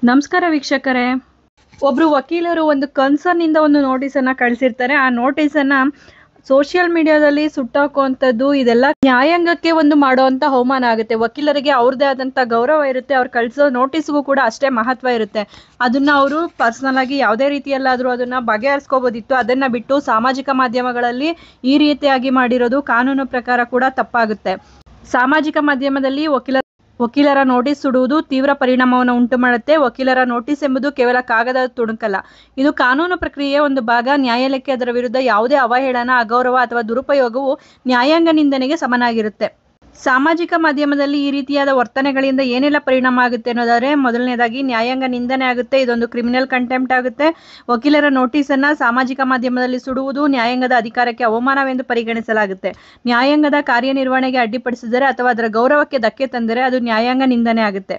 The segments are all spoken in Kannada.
ನಮಸ್ಕಾರ ವೀಕ್ಷಕರೇ. ಒಬ್ಬರು ವಕೀಲರು ಒಂದು ಕನ್ಸರ್ನಿಂದ ಒಂದು ನೋಟಿಸನ್ನು ಕಳಿಸಿರ್ತಾರೆ. ಆ ನೋಟಿಸನ್ನು ಸೋಷಿಯಲ್ ಮೀಡಿಯಾದಲ್ಲಿ ಸುಟ್ಟಾಕುವಂಥದ್ದು ಇದೆಲ್ಲ ನ್ಯಾಯಾಂಗಕ್ಕೆ ಒಂದು ಮಾಡುವಂಥ ಅವಮಾನ ಆಗುತ್ತೆ. ವಕೀಲರಿಗೆ ಅವ್ರದ್ದೇ ಆದಂಥ ಗೌರವ ಇರುತ್ತೆ. ಅವ್ರು ಕಳಿಸೋ ನೋಟಿಸ್ಗೂ ಕೂಡ ಅಷ್ಟೇ ಮಹತ್ವ ಇರುತ್ತೆ. ಅದನ್ನು ಅವರು ಪರ್ಸ್ನಲ್ ಆಗಿ ಯಾವುದೇ ರೀತಿಯಲ್ಲಾದರೂ ಅದನ್ನು ಬಗೆಹರಿಸ್ಕೋಬೋದಿತ್ತು. ಅದನ್ನು ಬಿಟ್ಟು ಸಾಮಾಜಿಕ ಮಾಧ್ಯಮಗಳಲ್ಲಿ ಈ ರೀತಿಯಾಗಿ ಮಾಡಿರೋದು ಕಾನೂನು ಪ್ರಕಾರ ಕೂಡ ತಪ್ಪಾಗುತ್ತೆ. ಸಾಮಾಜಿಕ ಮಾಧ್ಯಮದಲ್ಲಿ ವಕೀಲರ ನೋಟಿಸ್ ಸುಡುವುದು ತೀವ್ರ ಪರಿಣಾಮವನ್ನು ಉಂಟು ಮಾಡುತ್ತೆ. ವಕೀಲರ ನೋಟಿಸ್ ಎಂಬುದು ಕೇವಲ ಕಾಗದದ ತುಣುಕಲ್ಲ, ಇದು ಕಾನೂನು ಪ್ರಕ್ರಿಯೆಯ ಒಂದು ಭಾಗ. ನ್ಯಾಯಾಲಯಕ್ಕೆ ಅದರ ವಿರುದ್ಧ ಯಾವುದೇ ಅವಹೇಳನ, ಅಗೌರವ ಅಥವಾ ದುರುಪಯೋಗವು ನ್ಯಾಯಾಂಗ ನಿಂದನೆಗೆ ಸಮನಾಗಿರುತ್ತೆ. ಸಾಮಾಜಿಕ ಮಾಧ್ಯಮದಲ್ಲಿ ಈ ರೀತಿಯಾದ ವರ್ತನೆಗಳಿಂದ ಏನೆಲ್ಲ ಪರಿಣಾಮ ಆಗುತ್ತೆ ಅನ್ನೋದಾದ್ರೆ, ಮೊದಲನೇದಾಗಿ ನ್ಯಾಯಾಂಗ ನಿಂದನೆ ಆಗುತ್ತೆ. ಇದೊಂದು ಕ್ರಿಮಿನಲ್ ಕಂಟೆಂಪ್ಟ್ ಆಗುತ್ತೆ. ವಕೀಲರ ನೋಟಿಸನ್ನು ಸಾಮಾಜಿಕ ಮಾಧ್ಯಮದಲ್ಲಿ ಸುಡುವುದು ನ್ಯಾಯಾಂಗದ ಅಧಿಕಾರಕ್ಕೆ ಅವಮಾನವೆಂದು ಪರಿಗಣಿಸಲಾಗುತ್ತೆ. ನ್ಯಾಯಾಂಗದ ಕಾರ್ಯನಿರ್ವಹಣೆಗೆ ಅಡ್ಡಿಪಡಿಸಿದರೆ ಅಥವಾ ಅದರ ಗೌರವಕ್ಕೆ ಧಕ್ಕೆ ತಂದರೆ ಅದು ನ್ಯಾಯಾಂಗ ನಿಂದನೆ ಆಗುತ್ತೆ.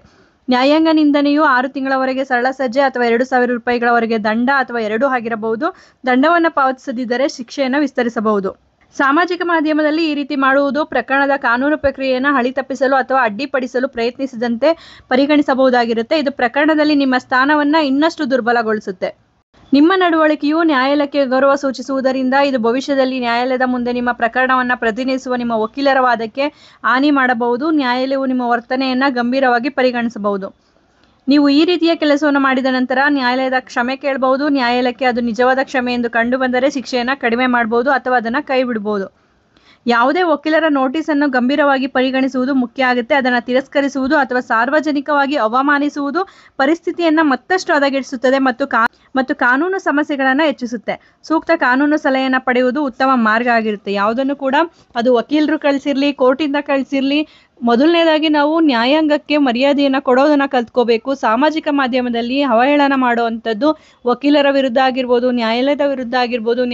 ನ್ಯಾಯಾಂಗ ನಿಂದನೆಯು 6 ತಿಂಗಳವರೆಗೆ ಸರಳ ಸಜ್ಜೆ ಅಥವಾ 2,000 ರೂಪಾಯಿಗಳವರೆಗೆ ದಂಡ ಅಥವಾ ಎರಡೂ ಆಗಿರಬಹುದು. ದಂಡವನ್ನು ಪಾವತಿಸದಿದ್ದರೆ ಶಿಕ್ಷೆಯನ್ನು ವಿಸ್ತರಿಸಬಹುದು. ಸಾಮಾಜಿಕ ಮಾಧ್ಯಮದಲ್ಲಿ ಈ ರೀತಿ ಮಾಡುವುದು ಪ್ರಕರಣದ ಕಾನೂನು ಪ್ರಕ್ರಿಯೆಯನ್ನು ಹಳಿತಪ್ಪಿಸಲು ಅಥವಾ ಅಡ್ಡಿಪಡಿಸಲು ಪ್ರಯತ್ನಿಸಿದಂತೆ ಪರಿಗಣಿಸಬಹುದಾಗಿರುತ್ತೆ. ಇದು ಪ್ರಕರಣದಲ್ಲಿ ನಿಮ್ಮ ಸ್ಥಾನವನ್ನು ಇನ್ನಷ್ಟು ದುರ್ಬಲಗೊಳಿಸುತ್ತೆ. ನಿಮ್ಮ ನಡವಳಿಕೆಯು ನ್ಯಾಯಾಲಯಕ್ಕೆ ಗೌರವ ಸೂಚಿಸುವುದರಿಂದ ಇದು ಭವಿಷ್ಯದಲ್ಲಿ ನ್ಯಾಯಾಲಯದ ಮುಂದೆ ನಿಮ್ಮ ಪ್ರಕರಣವನ್ನು ಪ್ರತಿನಿಧಿಸುವ ನಿಮ್ಮ ವಕೀಲರ ವಾದಕ್ಕೆ ಹಾನಿ ಮಾಡಬಹುದು. ನ್ಯಾಯಾಲಯವು ನಿಮ್ಮ ವರ್ತನೆಯನ್ನು ಗಂಭೀರವಾಗಿ ಪರಿಗಣಿಸಬಹುದು. ನೀವು ಈ ರೀತಿಯ ಕೆಲಸವನ್ನು ಮಾಡಿದ ನಂತರ ನ್ಯಾಯಾಲಯದ ಕ್ಷಮೆ ಕೇಳಬಹುದು. ನ್ಯಾಯಾಲಯಕ್ಕೆ ಅದು ನಿಜವಾದ ಕ್ಷಮೆ ಎಂದು ಕಂಡು ಬಂದರೆ ಶಿಕ್ಷೆಯನ್ನು ಕಡಿಮೆ ಮಾಡಬಹುದು ಅಥವಾ ಅದನ್ನು ಕೈ ಬಿಡಬಹುದು. ಯಾವುದೇ ವಕೀಲರ ನೋಟಿಸನ್ನು ಗಂಭೀರವಾಗಿ ಪರಿಗಣಿಸುವುದು ಮುಖ್ಯ ಆಗುತ್ತೆ. ಅದನ್ನು ತಿರಸ್ಕರಿಸುವುದು ಅಥವಾ ಸಾರ್ವಜನಿಕವಾಗಿ ಅವಮಾನಿಸುವುದು ಪರಿಸ್ಥಿತಿಯನ್ನು ಮತ್ತಷ್ಟು ಹದಗೆಡಿಸುತ್ತದೆ ಮತ್ತು ಕಾನೂನು ಸಮಸ್ಯೆಗಳನ್ನು ಹೆಚ್ಚಿಸುತ್ತೆ. ಸೂಕ್ತ ಕಾನೂನು ಸಲಹೆಯನ್ನು ಪಡೆಯುವುದು ಉತ್ತಮ ಮಾರ್ಗ ಆಗಿರುತ್ತೆ. ಯಾವುದನ್ನು ಕೂಡ ಅದು ವಕೀಲರು ಕಳಿಸಿರಲಿ, ಕೋರ್ಟಿಂದ ಕಳಿಸಿರಲಿ, ಮೊದಲನೇದಾಗಿ ನಾವು ನ್ಯಾಯಾಂಗಕ್ಕೆ ಮರ್ಯಾದೆಯನ್ನು ಕೊಡೋದನ್ನು ಕಲ್ತ್ಕೋಬೇಕು. ಸಾಮಾಜಿಕ ಮಾಧ್ಯಮದಲ್ಲಿ ಅವಹೇಳನ ಮಾಡುವಂಥದ್ದು ವಕೀಲರ ವಿರುದ್ಧ ಆಗಿರ್ಬೋದು, ನ್ಯಾಯಾಲಯದ ವಿರುದ್ಧ ಆಗಿರ್ಬೋದು,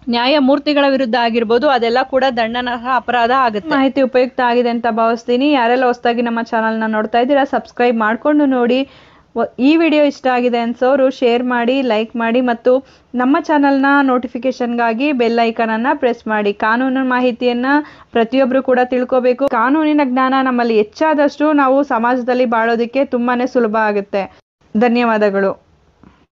ನ್ಯಾಯಮೂರ್ತಿಗಳ ವಿರುದ್ಧ ಆಗಿರ್ಬೋದು, ಅದೆಲ್ಲ ಕೂಡ ದಂಡನಾರ್ಹ ಅಪರಾಧ ಆಗುತ್ತೆ. ಮಾಹಿತಿ ಉಪಯುಕ್ತ ಆಗಿದೆ ಅಂತ ಭಾವಿಸ್ತೀನಿ. ಯಾರೆಲ್ಲ ಹೊಸದಾಗಿ ನಮ್ಮ ಚಾನಲ್ನ ನೋಡ್ತಾ ಇದ್ದೀರಾ ಸಬ್ಸ್ಕ್ರೈಬ್ ಮಾಡಿಕೊಂಡು ನೋಡಿ. ಈ ವಿಡಿಯೋ ಇಷ್ಟ ಆಗಿದೆ ಅನ್ಸೋರು ಶೇರ್ ಮಾಡಿ, ಲೈಕ್ ಮಾಡಿ ಮತ್ತು ನಮ್ಮ ಚಾನಲ್ನ ನೋಟಿಫಿಕೇಶನ್ಗಾಗಿ ಬೆಲ್ ಐಕಾನನ್ನು ಪ್ರೆಸ್ ಮಾಡಿ. ಕಾನೂನು ಮಾಹಿತಿಯನ್ನು ಪ್ರತಿಯೊಬ್ಬರು ಕೂಡ ತಿಳ್ಕೋಬೇಕು. ಕಾನೂನಿನ ಜ್ಞಾನ ನಮ್ಮಲ್ಲಿ ಹೆಚ್ಚಾದಷ್ಟು ನಾವು ಸಮಾಜದಲ್ಲಿ ಬಾಳೋದಕ್ಕೆ ತುಂಬಾ ಸುಲಭ ಆಗುತ್ತೆ. ಧನ್ಯವಾದಗಳು.